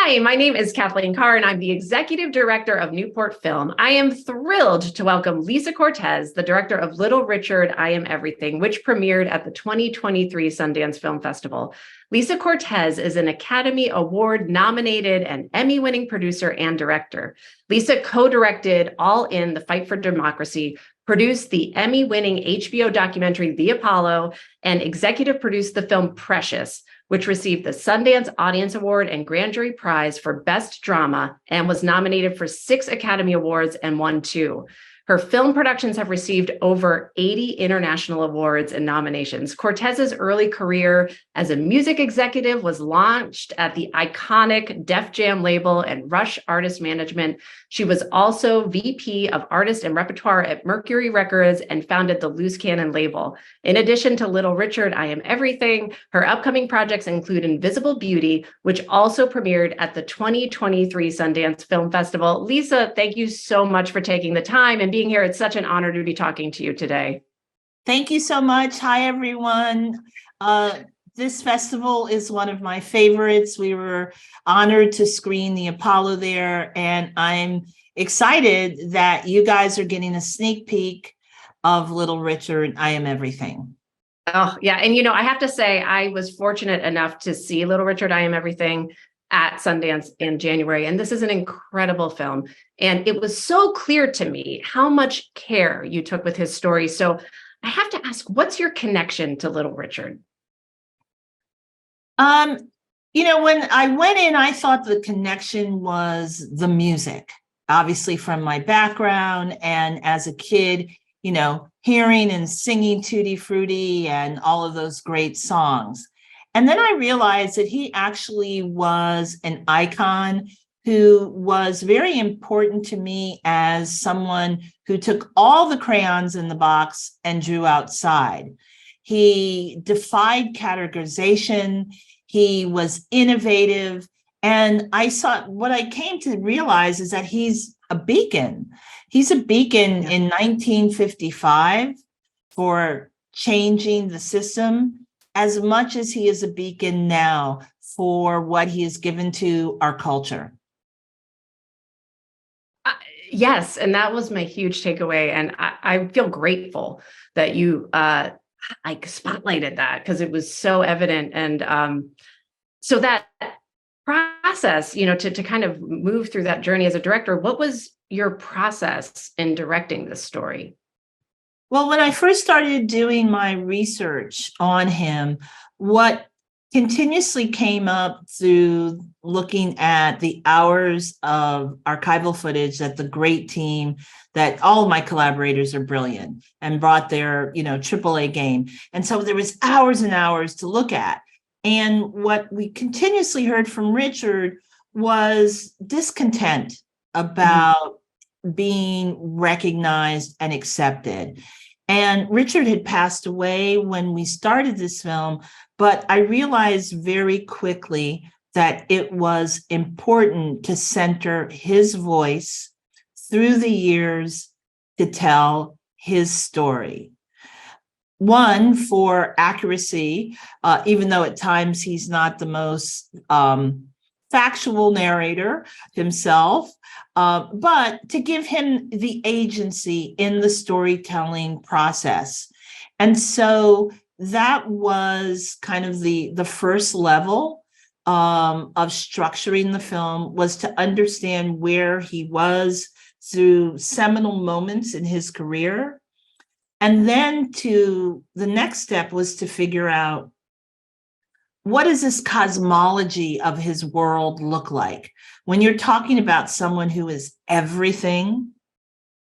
Hi, my name is Kathleen Carr, and I'm the Executive Director of Newport Film. I am thrilled to welcome Lisa Cortes, the director of Little Richard, I Am Everything, which premiered at the 2023 Sundance Film Festival. Lisa Cortes is an Academy Award nominated and Emmy-winning producer and director. Lisa co-directed All In, The Fight for Democracy, produced the Emmy-winning HBO documentary The Apollo, and executive produced the film Precious, which received the Sundance Audience Award and Grand Jury Prize for Best Drama and was nominated for 6 Academy Awards and won 2. Her film productions have received over 80 international awards and nominations. Cortes's early career as a music executive was launched at the iconic Def Jam label and Rush Artist Management. She was also VP of Artist and Repertoire at Mercury Records and founded the Loose Cannon label. In addition to Little Richard, I Am Everything, her upcoming projects include Invisible Beauty, which also premiered at the 2023 Sundance Film Festival. Lisa, thank you so much for taking the time and being here. It's such an honor to be talking to you today. Thank you so much. Hi, everyone. This festival is one of my favorites. We were honored to screen The Apollo there, and I'm excited that you guys are getting a sneak peek of Little Richard, I Am Everything. Oh, yeah. And, I have to say, I was fortunate enough to see Little Richard, I Am Everything at Sundance in January. And this is an incredible film. And it was so clear to me how much care you took with his story. So I have to ask, what's your connection to Little Richard? When I went in, I thought the connection was the music, obviously from my background. And as a kid, hearing and singing Tutti Frutti and all of those great songs. And then I realized that he actually was an icon who was very important to me as someone who took all the crayons in the box and drew outside. He defied categorization. He was innovative. And what I came to realize is that he's a beacon. He's a beacon in 1955 for changing the system, as much as he is a beacon now for what he has given to our culture. Yes, and that was my huge takeaway. And I feel grateful that you spotlighted that, because it was so evident. And so that process, to kind of move through that journey as a director, what was your process in directing this story? Well, when I first started doing my research on him, what continuously came up through looking at the hours of archival footage that the great team, that all of my collaborators are brilliant and brought their, AAA game. And so there was hours and hours to look at. And what we continuously heard from Richard was discontent about being recognized and accepted. And Richard had passed away when we started this film, but I realized very quickly that it was important to center his voice through the years to tell his story. One, for accuracy, even though at times he's not the most factual narrator himself, but to give him the agency in the storytelling process. And so that was kind of the first level of structuring the film, was to understand where he was through seminal moments in his career. And then the next step was to figure out, what does this cosmology of his world look like? When you're talking about someone who is everything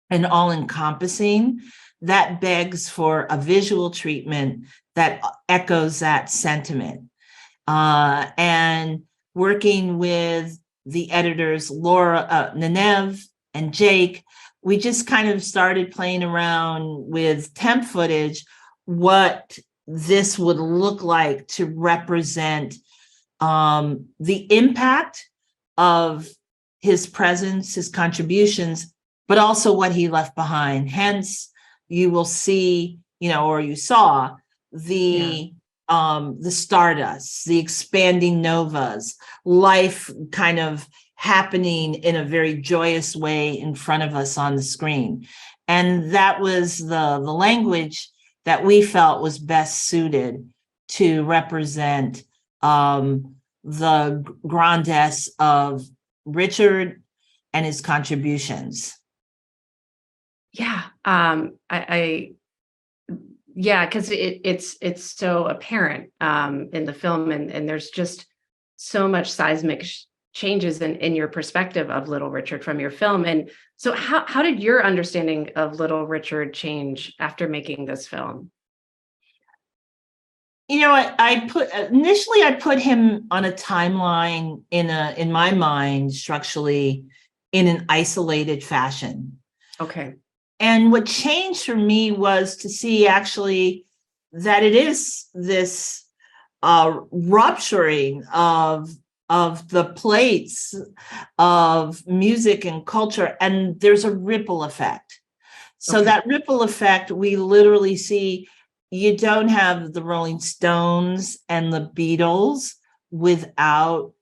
and all-encompassing, that begs for a visual treatment that echoes that sentiment. And working with the editors, Laura, Nenev, and Jake, we just kind of started playing around with temp footage, what this would look like to represent the impact of his presence, his contributions, but also what he left behind. Hence, you will see, or you saw the the stardust, the expanding novas, life kind of happening in a very joyous way in front of us on the screen. And that was the language that we felt was best suited to represent the grandeur of Richard and his contributions. Yeah. Yeah, because it's so apparent in the film, and there's just so much seismic changes in your perspective of Little Richard from your film. And so how did your understanding of Little Richard change after making this film? You know, I put him on a timeline in my mind structurally in an isolated fashion. Okay. And what changed for me was to see actually that it is this rupturing of the plates of music and culture, and there's a ripple effect. So that ripple effect, we literally see. You don't have the Rolling Stones and the Beatles without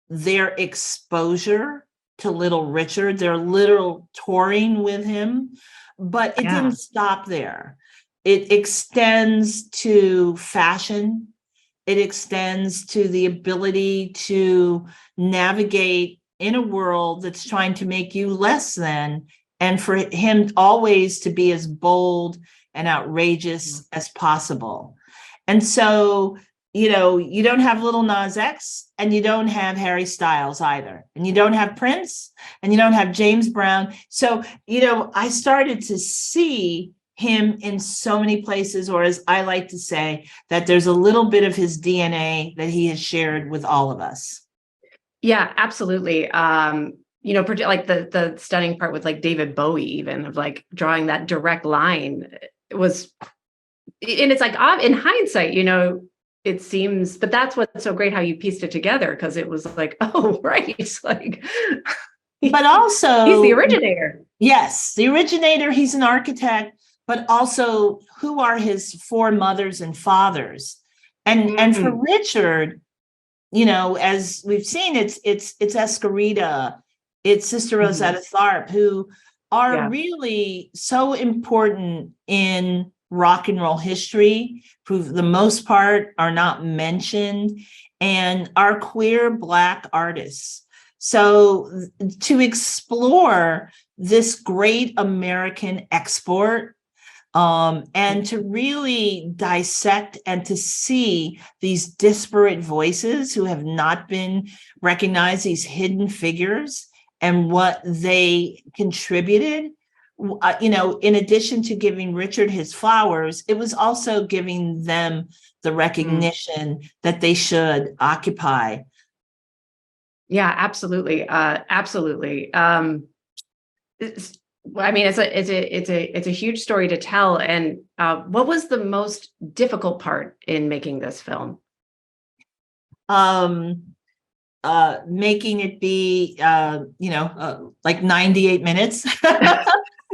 their exposure to Little Richard, their literal touring with him. But it didn't stop there. It extends to fashion. It extends to the ability to navigate in a world that's trying to make you less than, and for him always to be as bold and outrageous as possible. And so, you know, you don't have Little Nas X, and you don't have Harry Styles either, and you don't have Prince, and you don't have James Brown. So, you know, I started to see him in so many places, or as I like to say, that there's a little bit of his DNA that he has shared with all of us. Yeah, absolutely. You know, like the stunning part with like David Bowie, even of like drawing that direct line. It was, and it's like in hindsight, you know, it seems, but that's what's so great how you pieced it together, because it was like, oh, right. Like, but also he's the originator. Yes, the originator, he's an architect, but also who are his foremothers and fathers? And for Richard, you know, as we've seen, it's Escarita, it's Sister Rosetta Tharpe, who are really so important in rock and roll history, for the most part are not mentioned, and are queer Black artists. So to explore this great American export, and to really dissect and to see these disparate voices who have not been recognized, these hidden figures, and what they contributed. You know, in addition to giving Richard his flowers, it was also giving them the recognition that they should occupy. Yeah, absolutely. Absolutely. I mean, it's a huge story to tell. And what was the most difficult part in making this film? Making it be, like 98 minutes.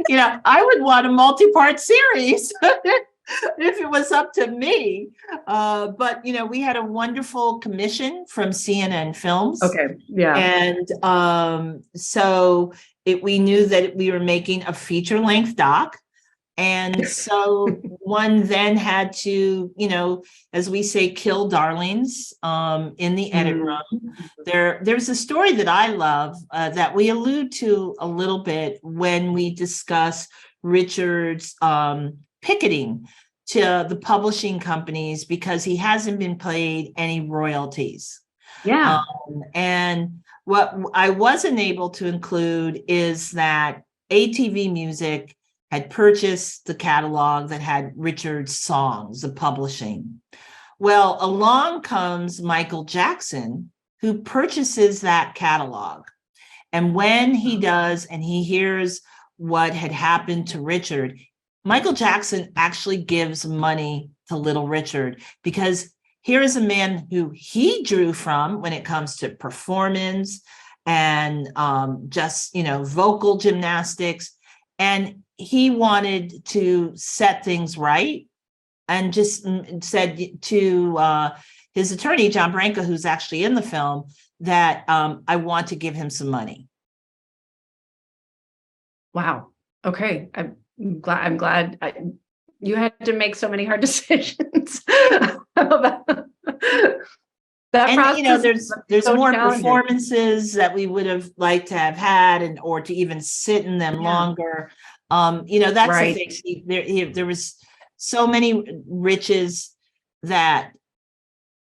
You know, I would want a multi-part series if it was up to me. But, you know, we had a wonderful commission from CNN Films. Okay. Yeah. And so we knew that we were making a feature-length doc. And so one then had to, you know, as we say, kill darlings in the edit room. There's a story that I love that we allude to a little bit when we discuss Richard's picketing to the publishing companies because he hasn't been paid any royalties. Yeah. And what I wasn't able to include is that ATV Music had purchased the catalog that had Richard's songs, the publishing. Well, along comes Michael Jackson, who purchases that catalog. And when he does, and he hears what had happened to Richard, Michael Jackson actually gives money to Little Richard, because here is a man who he drew from when it comes to performance and just, you know, vocal gymnastics. And he wanted to set things right and just said to his attorney, John Branca, who's actually in the film, that I want to give him some money. Wow. Okay. I'm glad you had to make so many hard decisions about that And process. there's So more challenging. performances that we would have liked to have had, and or to even sit in them longer. That's Right. the thing. There was so many riches that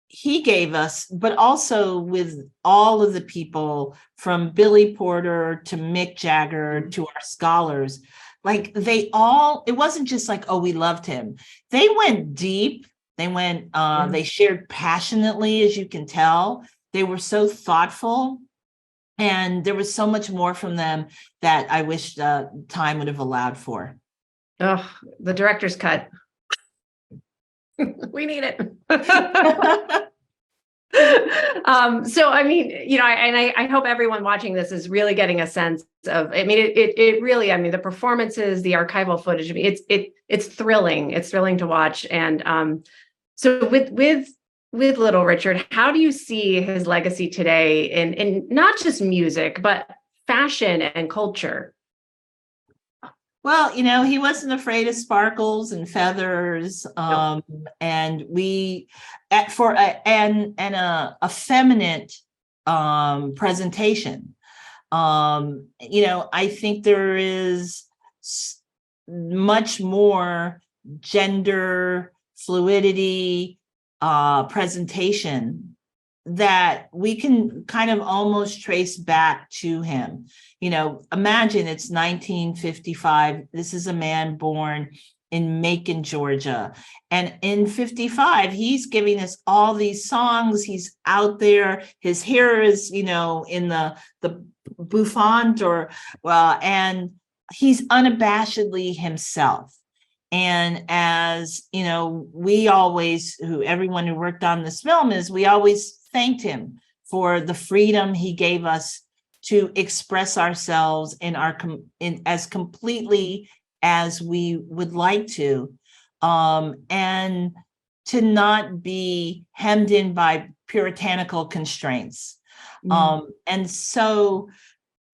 he gave us, but also with all of the people from Billy Porter to Mick Jagger to our scholars, like it wasn't just like, oh, we loved him. They went deep. They shared passionately, as you can tell. They were so thoughtful, and there was so much more from them that I wish time would have allowed for. Oh, the director's cut. We need it. So, I mean, I hope everyone watching this is really getting a sense of, I mean, it really, I mean, the performances, the archival footage, I mean, it's thrilling. It's thrilling to watch. And so with Little Richard, how do you see his legacy today in not just music, but fashion and culture? Well, he wasn't afraid of sparkles and feathers, and a effeminate presentation. I think there is much more gender fluidity presentation that we can kind of almost trace back to him. Imagine it's 1955. This is a man born in Macon, Georgia. And in 55, he's giving us all these songs. He's out there. His hair is, in the bouffant and he's unabashedly himself. And as everyone who worked on this film we always thanked him for the freedom he gave us to express ourselves in as completely as we would like to, and to not be hemmed in by puritanical constraints. And so,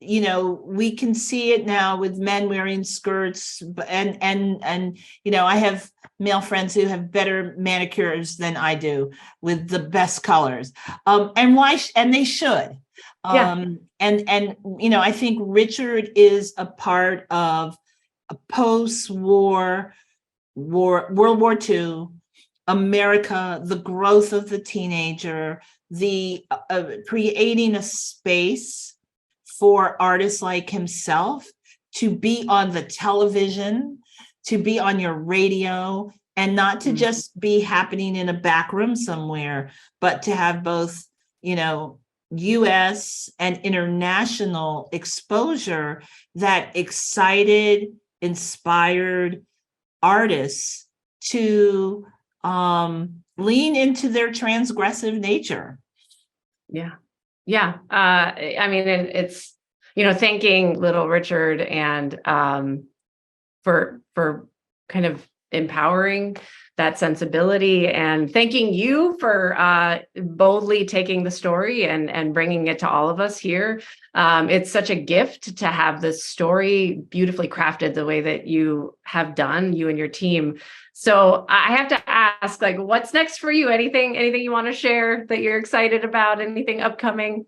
we can see it now with men wearing skirts, and I have male friends who have better manicures than I do with the best colors, and they should. And I think Richard is a part of a post-war World War II America, the growth of the teenager, the creating a space for artists like himself to be on the television, to be on your radio, and not to just be happening in a back room somewhere, but to have both, US and international exposure that excited, inspired artists to lean into their transgressive nature. Yeah. I mean, it's, thanking Little Richard and for kind of empowering that sensibility, and thanking you for boldly taking the story and bringing it to all of us here. It's such a gift to have this story beautifully crafted the way that you have done, you and your team. So I have to ask, what's next for you? Anything you want to share that you're excited about? Anything upcoming?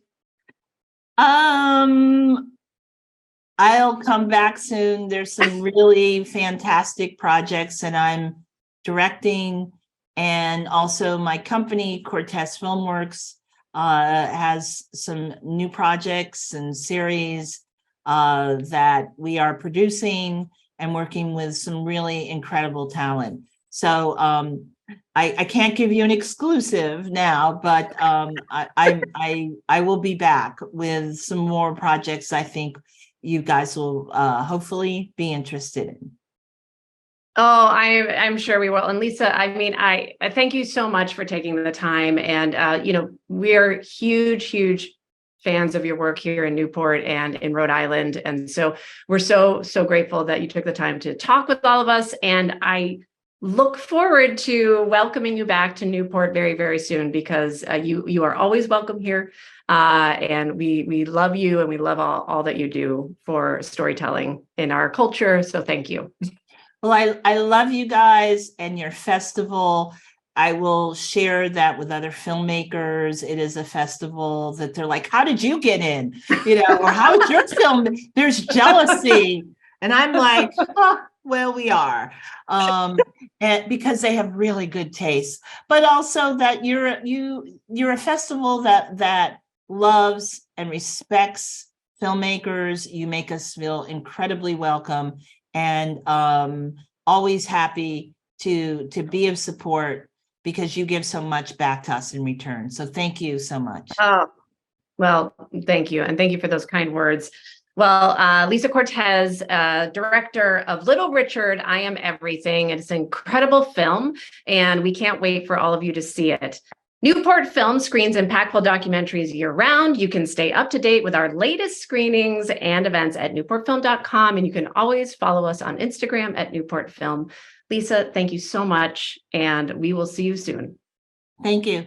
I'll come back soon. There's some really fantastic projects that I'm directing, and also my company, Cortes Filmworks, has some new projects and series that we are producing and working with some really incredible talent. So I can't give you an exclusive now, but I will be back with some more projects I think you guys will hopefully be interested in. Oh, I'm sure we will. And Lisa, I mean, I thank you so much for taking the time. And, we're huge fans of your work here in Newport and in Rhode Island. And so we're so grateful that you took the time to talk with all of us. And I look forward to welcoming you back to Newport very, very soon, because you are always welcome here. And we love you, and we love all that you do for storytelling in our culture. So thank you. Well, I love you guys and your festival. I will share that with other filmmakers. It is a festival that they're like, how did you get in? Or how's your film? There's jealousy. And I'm like, oh, well, we are. And because they have really good taste, but also that you're a festival that loves and respects filmmakers. You make us feel incredibly welcome, and always happy to be of support, because you give so much back to us in return. So thank you so much. Oh, well, thank you. And thank you for those kind words. Well, Lisa Cortes, director of Little Richard, I Am Everything. It's an incredible film, and we can't wait for all of you to see it. Newport Film screens impactful documentaries year-round. You can stay up to date with our latest screenings and events at newportfilm.com, and you can always follow us on Instagram at newportfilm. Lisa, thank you so much, and we will see you soon. Thank you.